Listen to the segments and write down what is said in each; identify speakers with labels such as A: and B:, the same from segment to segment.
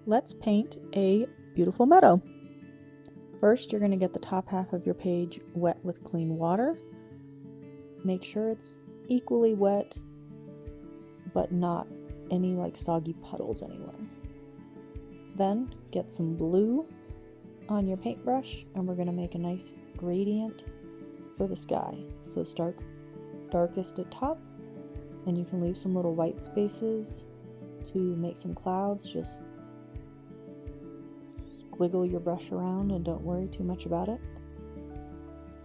A: Let's paint a beautiful meadow. First, you're going to get the top half of your page wet with clean water. Make sure it's equally wet, but not any like soggy puddles anywhere. Then get some blue on your paintbrush, and we're going to make a nice gradient for the sky. So start darkest at top, and you can leave some little white spaces to make some clouds. Just squiggle your brush around and don't worry too much about it.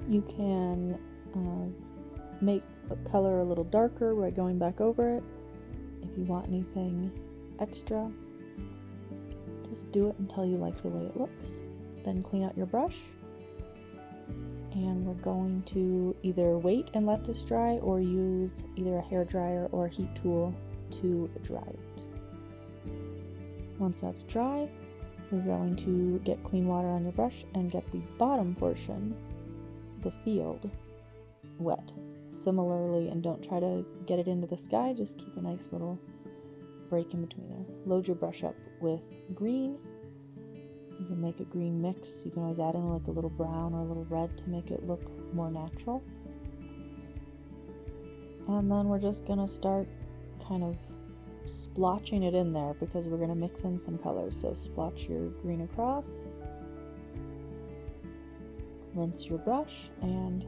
A: You can make a color a little darker by going back over it. If you want anything extra, just do it until you like the way it looks. Then clean out your brush, and we're going to either wait and let this dry or use either a hair dryer or a heat tool to dry it. Once that's dry, we're going to get clean water on your brush and get the bottom portion, the field, wet. Similarly, and don't try to get it into the sky, just keep a nice little break in between there. Load your brush up with green. You can make a green mix. You can always add in like a little brown or a little red to make it look more natural. And then we're just gonna start kind of splotching it in there because we're gonna mix in some colors. So splotch your green across, rinse your brush, and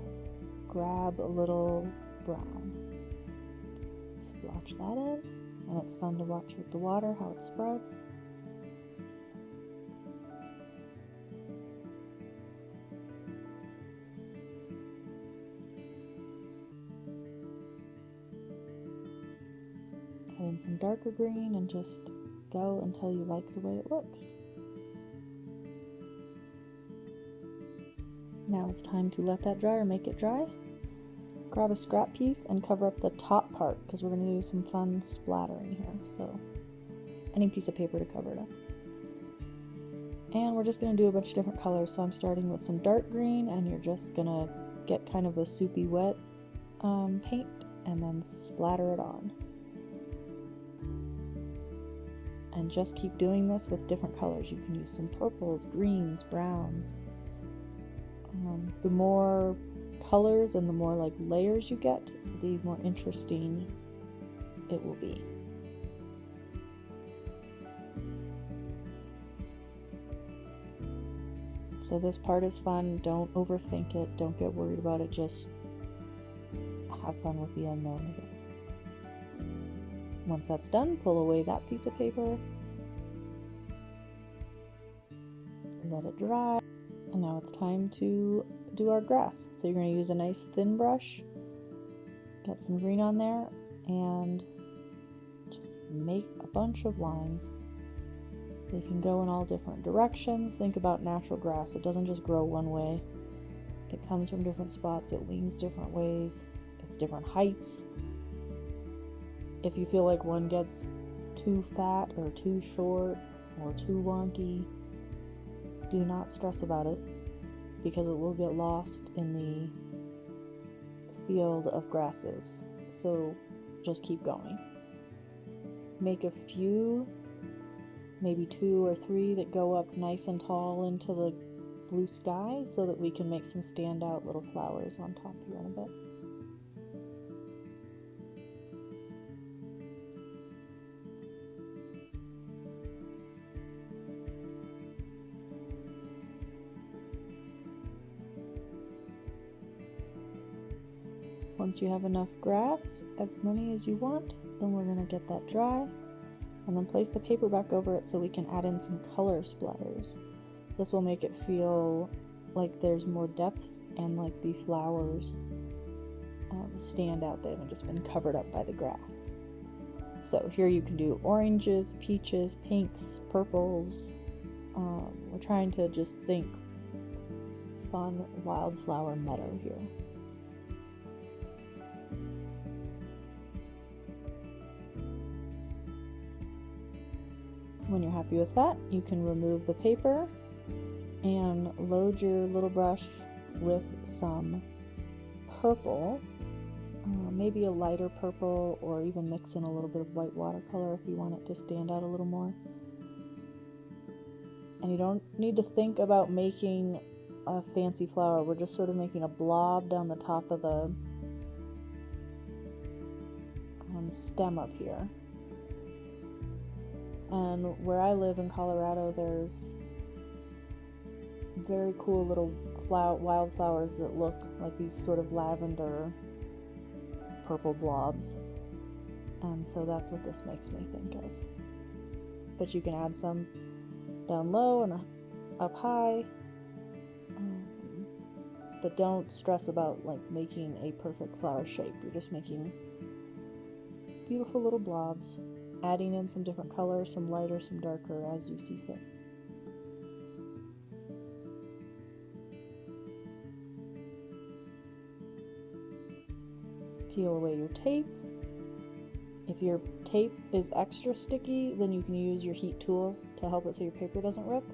A: grab a little brown. Splotch that in, and it's fun to watch with the water how it spreads. Add in some darker green and just go until you like the way it looks. Now it's time to let that dry or make it dry. Grab a scrap piece and cover up the top part because we're going to do some fun splattering here. So any piece of paper to cover it up. And we're just going to do a bunch of different colors. So I'm starting with some dark green, and you're just going to get kind of a soupy wet paint and then splatter it on. And just keep doing this with different colors. You can use some purples, greens, browns. The more colors and the more like layers you get, the more interesting it will be. So this part is fun. Don't overthink it. Don't get worried about it. Just have fun with the unknown of it. Once that's done, pull away that piece of paper. Let it dry. And now it's time to do our grass. So you're going to use a nice thin brush, get some green on there, and just make a bunch of lines. They can go in all different directions. Think about natural grass. It doesn't just grow one way. It comes from different spots. It leans different ways. It's different heights. If you feel like one gets too fat or too short or too wonky, do not stress about it because it will get lost in the field of grasses. So just keep going. Make a few, maybe 2 or 3 that go up nice and tall into the blue sky so that we can make some standout little flowers on top here in a bit. Once you have enough grass, as many as you want, then we're going to get that dry and then place the paper back over it so we can add in some color splatters. This will make it feel like there's more depth and like the flowers stand out. They haven't just been covered up by the grass. So here you can do oranges, peaches, pinks, purples. We're trying to just think fun wildflower meadow here. When you're happy with that, you can remove the paper and load your little brush with some purple, maybe a lighter purple, or even mix in a little bit of white watercolor if you want it to stand out a little more. And you don't need to think about making a fancy flower. We're just sort of making a blob down the top of the stem up here. And where I live in Colorado, there's very cool little wildflowers that look like these sort of lavender purple blobs. And so that's what this makes me think of. But you can add some down low and up high. But don't stress about like making a perfect flower shape. You're just making beautiful little blobs, adding in some different colors, some lighter, some darker, as you see fit. Peel away your tape. If your tape is extra sticky, then you can use your heat tool to help it so your paper doesn't rip.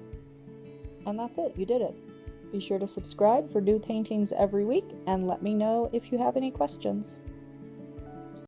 A: And that's it, you did it. Be sure to subscribe for new paintings every week, and let me know if you have any questions.